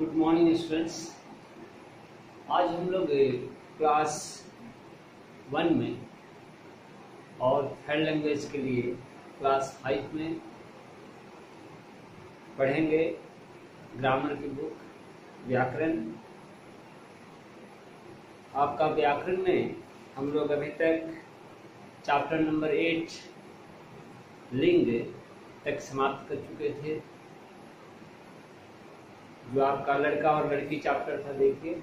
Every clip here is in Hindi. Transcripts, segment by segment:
Good morning students. आज हम लोग क्लास 1 में और थर्ड लैंग्वेज के लिए क्लास 5 में पढ़ेंगे ग्रामर की बुक व्याकरण। आपका व्याकरण में हम लोग अभी तक चैप्टर नंबर 8 लिंग तक समाप्त कर चुके थे, जो आपका लड़का और लड़की चैप्टर था, देखिए।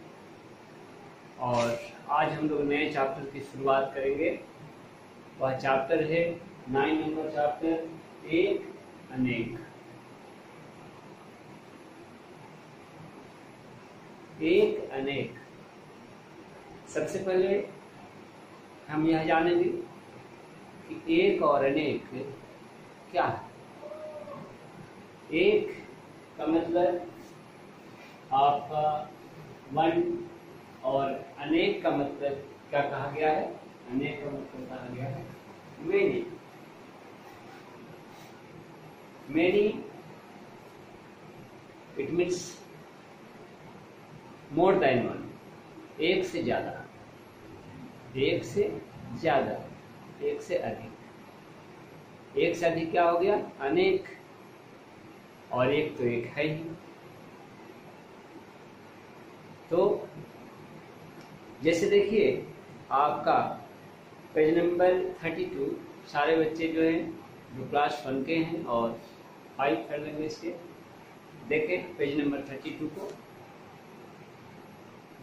और आज हम लोग नए चैप्टर की शुरुआत करेंगे। वह चैप्टर है 9 नंबर चैप्टर, एक अनेक। एक अनेक। सबसे पहले हम यह जानेंगे कि एक और अनेक क्या है। एक का मतलब आपका वन, और अनेक का मतलब क्या कहा गया है? अनेक का मतलब कहा गया है many. Many it means more than one, एक से ज्यादा, एक से ज्यादा, एक से अधिक। एक से अधिक क्या हो गया? अनेक। और एक तो एक है ही। तो जैसे देखिए आपका पेज नंबर 32, सारे बच्चे जो हैं जो क्लास 1 के हैं और 5 थर्ड लैंग्वेज के, देखें पेज नंबर 32 को,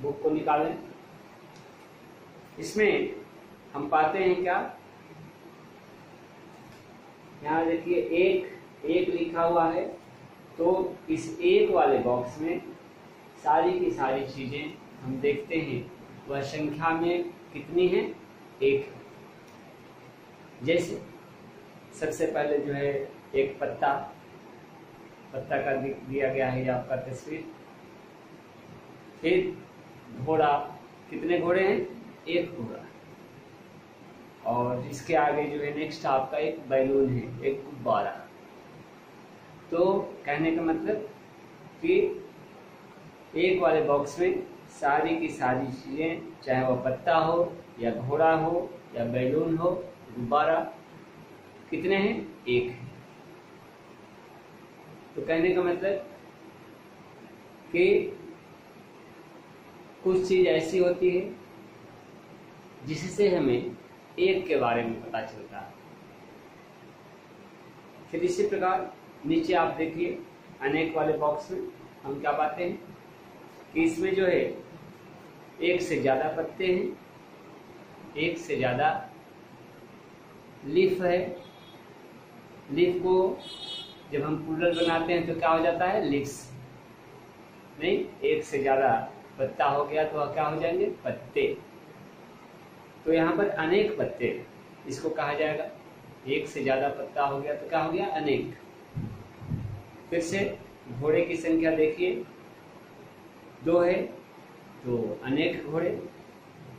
बुक को निकालें। इसमें हम पाते हैं क्या? यहाँ देखिए एक लिखा हुआ है, तो इस एक वाले बॉक्स में सारी की सारी चीजें हम देखते हैं वह संख्या में कितनी है? एक। जैसे सबसे पहले जो है एक पत्ता का दिया गया है, आपका तस्वीर। फिर घोड़ा, कितने घोड़े हैं? एक घोड़ा। और इसके आगे जो है नेक्स्ट आपका एक बैलून है, एक गुब्बारा। तो कहने का मतलब कि एक वाले बॉक्स में सारी की सारी चीजें, चाहे वो पत्ता हो या घोड़ा हो या बैलून हो, गुब्बारा, कितने हैं? एक है। तो कहने का मतलब कि कुछ चीज ऐसी होती है जिससे हमें एक के बारे में पता चलता है। फिर इसी प्रकार नीचे आप देखिए अनेक वाले बॉक्स में हम क्या पाते हैं कि इसमें जो है एक से ज्यादा पत्ते हैं, एक से ज्यादा लीफ है। लीफ को जब हम प्लूरल बनाते हैं तो क्या हो जाता है? लीव्स। नहीं, एक से ज्यादा पत्ता हो गया तो क्या हो जाएंगे? पत्ते। तो यहाँ पर अनेक पत्ते, इसको कहा जाएगा। एक से ज्यादा पत्ता हो गया तो क्या हो गया? अनेक। फिर से घोड़े की संख्या देखिए, 2 है, तो अनेक घोड़े,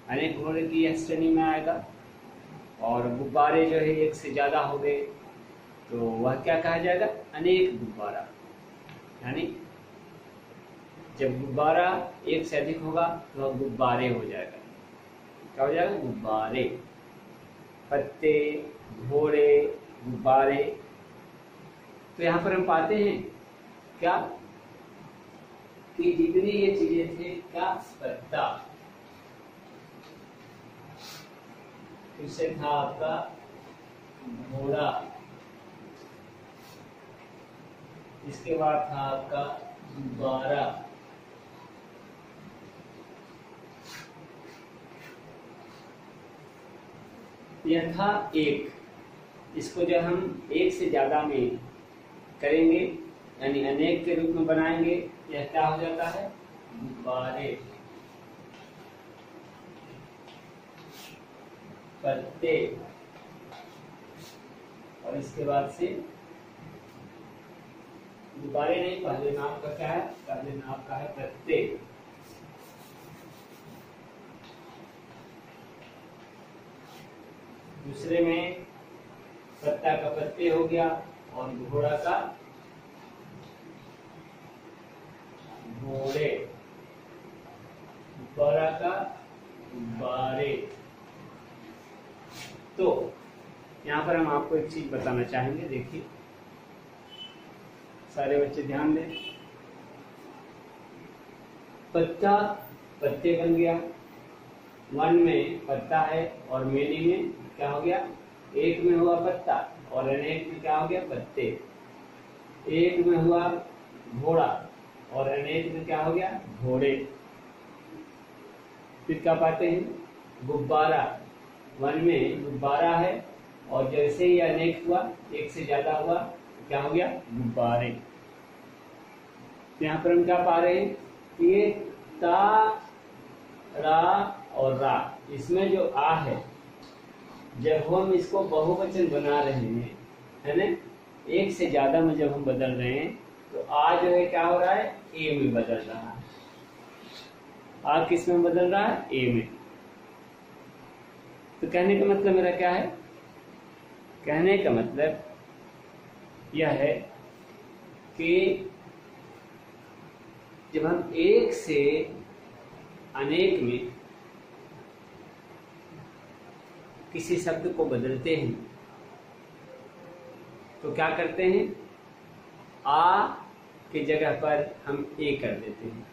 अनेक घोड़े की यह श्रेणी में आएगा। और गुब्बारे जो है एक से ज्यादा हो गए तो वह क्या कहा जाएगा? अनेक गुब्बारा। यानी जब गुब्बारा एक से अधिक होगा तो वह गुब्बारे हो जाएगा। क्या हो जाएगा? गुब्बारे। पत्ते, घोड़े, गुब्बारे। तो यहाँ पर हम पाते हैं क्या कि जितनी ये चीजें थे, क्या? पत्ता। फिर से था आपका घोड़ा, इसके बाद था आपका गुब्बारा, यह था एक। इसको जब हम एक से ज्यादा में करेंगे यानी अनेक के रूप में बनाएंगे, यह क्या हो जाता है? गुब्बारे, पत्ते। और इसके बाद से गुब्बारे नहीं, पहले नाम का क्या है? पहले नाम का है पत्ते। दूसरे में पत्ता का पत्ते हो गया और घोड़ा का घोड़े। पर हम आपको एक चीज बताना चाहेंगे, देखिए सारे बच्चे ध्यान दें। पत्ता पत्ते बन गया, वन में पत्ता है और मेनी में क्या हो गया, एक में हुआ पत्ता और अनेक में क्या हो गया, पत्ते। एक में हुआ घोड़ा और अनेक में क्या हो गया, घोड़े। फिर क्या पाते हैं, गुब्बारा, वन में गुब्बारा है और जैसे ही अनेक हुआ, एक से ज्यादा हुआ, क्या हो गया, गुब्बारे। यहाँ पर हम क्या पा रहे हैं, ये ता, रा और रा, इसमें जो आ है, जब हम इसको बहुवचन बना रहे हैं, है ना, एक से ज्यादा में जब हम बदल रहे हैं तो आ जो है क्या हो रहा है, ए में बदल रहा है। आ किस में बदल रहा है, ए में। तो कहने का मतलब मेरा क्या है, कहने का मतलब यह है कि जब हम एक से अनेक में किसी शब्द को बदलते हैं तो क्या करते हैं, आ की जगह पर हम ए कर देते हैं,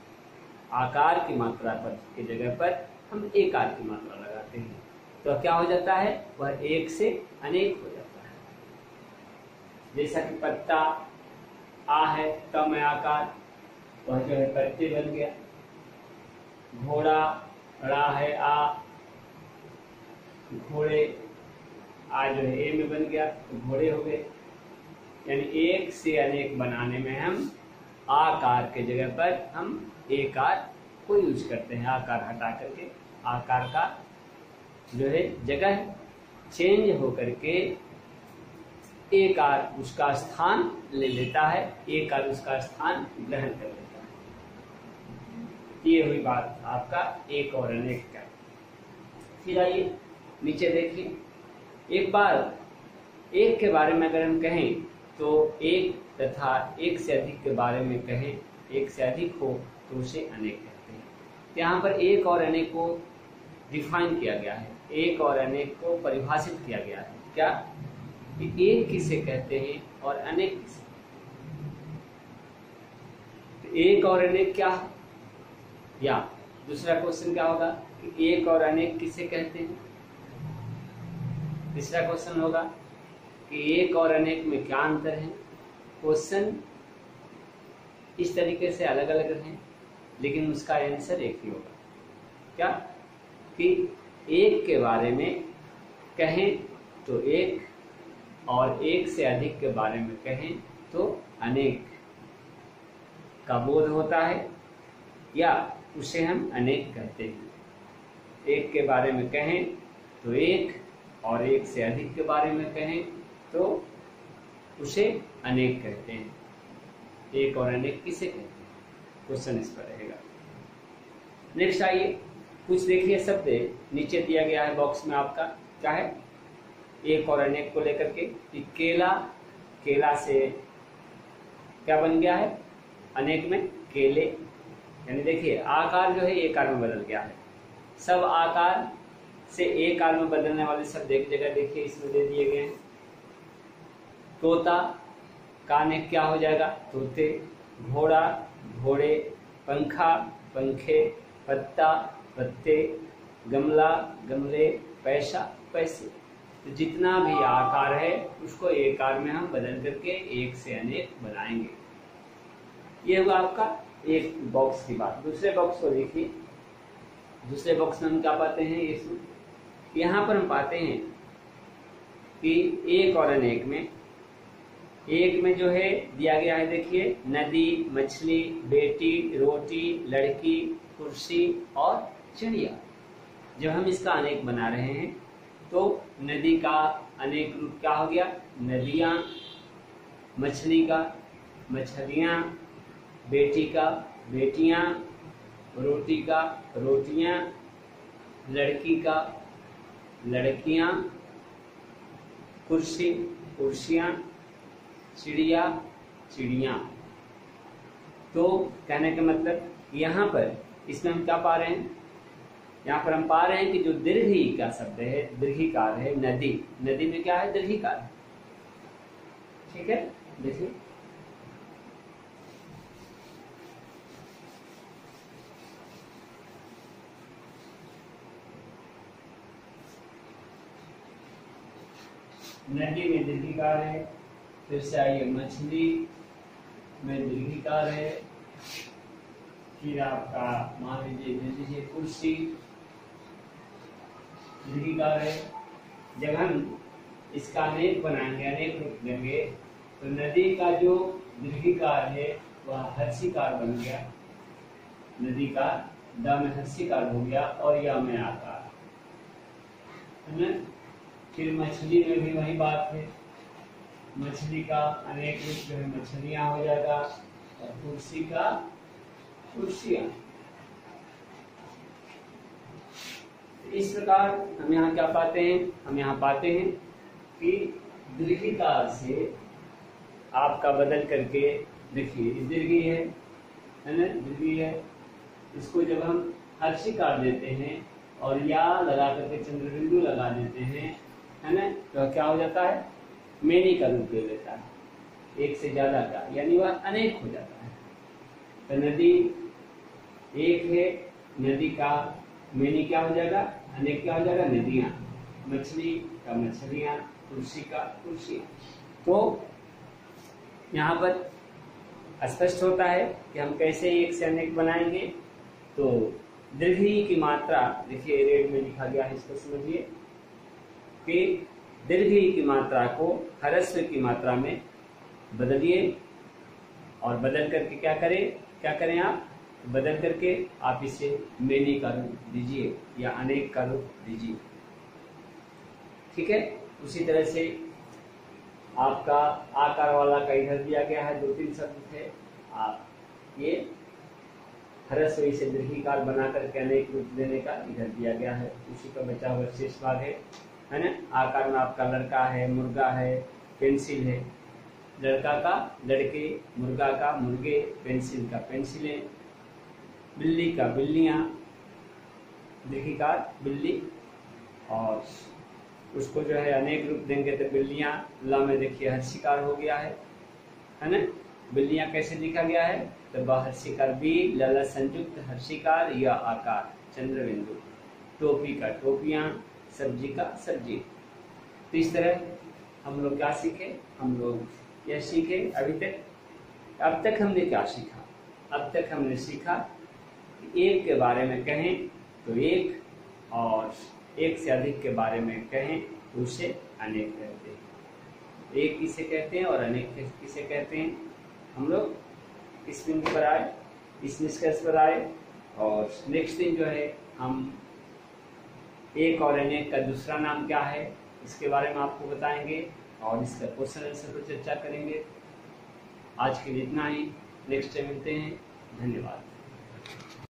आकार की मात्रा पर की जगह पर हम एकार की मात्रा लगाते हैं, तो क्या हो जाता है, वह एक से अनेक हो जाता है। जैसा कि पत्ता आ है, त में आकार, वह जो है पत्ते बन गया। घोड़ा, ड़ा है आ, घोड़े, आ जो है ए में बन गया तो घोड़े हो गए। यानी एक से अनेक बनाने में हम आकार के जगह पर हम एकार को यूज करते हैं। आकार हटा करके आकार का जो है जगह चेंज होकर के एकार उसका स्थान ले लेता है, एकार उसका स्थान ग्रहण कर लेता है। ये हुई बात आपका एक और अनेक का। फिर आइए नीचे देखिए, एक बार एक के बारे में अगर हम कहें तो एक तथा एक से अधिक के बारे में कहें, एक से अधिक हो तो उसे अनेक कहते हैं। यहाँ पर एक और अनेक को डिफाइन किया गया है, एक और अनेक को परिभाषित किया गया है। क्या कि एक किसे कहते हैं और अनेक किसे। तो एक और अनेक क्या है, या दूसरा क्वेश्चन क्या होगा कि एक और अनेक किसे कहते हैं। तीसरा क्वेश्चन होगा कि एक और अनेक में क्या अंतर है। क्वेश्चन इस तरीके से अलग अलग हैं लेकिन उसका आंसर एक ही होगा। क्या कि एक के बारे में कहें तो एक, और एक से अधिक के बारे में कहें तो अनेक का बोध होता है, या उसे हम अनेक कहते हैं। एक के बारे में कहें तो एक, और एक से अधिक के बारे में कहें तो उसे अनेक कहते हैं। एक और अनेक किसे कहते हैं, क्वेश्चन इस पर रहेगा। नेक्स्ट आइए, कुछ देखिए शब्द नीचे दिया गया है बॉक्स में आपका, क्या है, एक और अनेक को लेकर के। केला, केला से क्या बन गया है, अनेक में केले। यानी देखिए आकार जो है एक आकार में बदल गया है। सब आकार से एक आकार में बदलने वाले शब्द एक जगह देखिए इसमें दे दिए गए हैं। तोता का अनेक क्या हो जाएगा, तोते। घोड़ा, घोड़े। पंखा, पंखे। पत्ता, पत्ते। गमला, गमले। पैसा, पैसे। तो जितना भी आकार है उसको एक आकार में हम बदल करके एक से अनेक बनाएंगे। ये हुआ आपका एक बॉक्स की बात। दूसरे बॉक्स को देखिए, दूसरे बॉक्स में हम क्या पाते हैं, इसमें यहाँ पर हम पाते हैं कि एक और अनेक में, एक में जो है दिया गया है, देखिए नदी, मछली, बेटी, रोटी, लड़की, कुर्सी और चिड़िया। जब हम इसका अनेक बना रहे हैं तो नदी का अनेक रूप क्या हो गया, नदियाँ। मछली का मछलियाँ। बेटी का बेटियाँ। रोटी का रोटियाँ। लड़की का लड़कियाँ। कुर्सी कुर्सियाँ। चिड़िया चिड़ियाँ। तो कहने का मतलब यहाँ पर इसमें हम क्या पा रहे हैं यहाँ पर हम पा रहे हैं कि जो दीर्घी का शब्द है, दीर्घिकार है नदी। नदी में क्या है? दीर्घिकार। ठीक है, देखिए नदी में दीर्घिकार है। फिर से आइए, मछली में दीर्घिकार है। फिर आपका मान लीजिए कुर्सी, दीर्घिकार है। जब हम इसका अनेक बनाएंगे, अनेक रूप देंगे, तो नदी का जो दीर्घिकार है वह हर्षिकार बन गया। नदी का द में हर्षिकार हो गया और या में आकार है ना। फिर मछली में भी वही बात है, मछली का अनेक रूप जो है मछलियां हो जाएगा, और कुर्सी का कुर्सियां। इस प्रकार हम यहाँ क्या पाते हैं? हम यहाँ पाते हैं कि दीर्घिकार से आपका बदल करके, देखिए दीर्घी है ना, दीर्घी है। इसको जब हम हर्षिकार देते हैं और या लगा करके चंद्रबिंदु लगा देते हैं, है ना, तो क्या हो जाता है? मेनी का रूप ले लेता है, एक से ज्यादा का, यानी वह अनेक हो जाता है। तो नदी एक है, नदी का मेनी क्या हो जाएगा? अनेक क्या हो जाएगा? नदियां। मछली का मछलियां, कुर्सी का कुर्सियां। तो यहाँ पर स्पष्ट होता है कि हम कैसे एक से अनेक बनाएंगे। तो दीर्घी की मात्रा, देखिए रेड में लिखा गया है, इसको समझिए कि दीर्घी की मात्रा को ह्रस्व की मात्रा में बदलिए, और बदल करके क्या करें आप? बदल करके आप इसे मेनी का रूप दीजिए या अनेक का रूप दीजिए। ठीक है, उसी तरह से आपका आकार वाला का इधर दिया गया है, 2-3 शब्द थे। आप ये ह्रस्व से दीर्घिकार बना करके अनेक रूप देने का इधर दिया गया है, उसी का बचा हुआ शेष भाग है ना। आकार में आपका लड़का है, मुर्गा है, पेंसिल है। लड़का का लड़के, मुर्गा का मुर्गे, पेंसिल का पेंसिलें, बिल्ली का बिल्लियां, दीर्घिकार बिल्ली, और उसको जो है अनेक रूप देंगे तो बिल्लियां, ला में देखिए हर्षिकार हो गया है ना। बिल्लियां कैसे लिखा गया है? तो हर्षिकार बी, लला संयुक्त हर्षिकार या आकार, चंद्रबिंदु। टोपी का टोपियां, सब्जी का सब्जी। तो इस तरह हम लोग क्या सीखे? हम लोग यह सीखे अभी तक। अब तक हमने क्या सीखा? अब तक हमने सीखा कि एक के बारे में कहें तो एक, और एक से अधिक के बारे में कहें तो उसे अनेक कहते हैं। एक किसे कहते हैं और अनेक किसे कहते हैं? हम लोग इस बिंदु पर आए, इस निष्कर्ष पर आए, और नेक्स्ट दिन जो है हम एक और अनेक का दूसरा नाम क्या है इसके बारे में आपको बताएंगे, और इसका क्वेश्चन आंसर पर चर्चा करेंगे। आज के लिए इतना ही, नेक्स्ट टाइम मिलते हैं। धन्यवाद।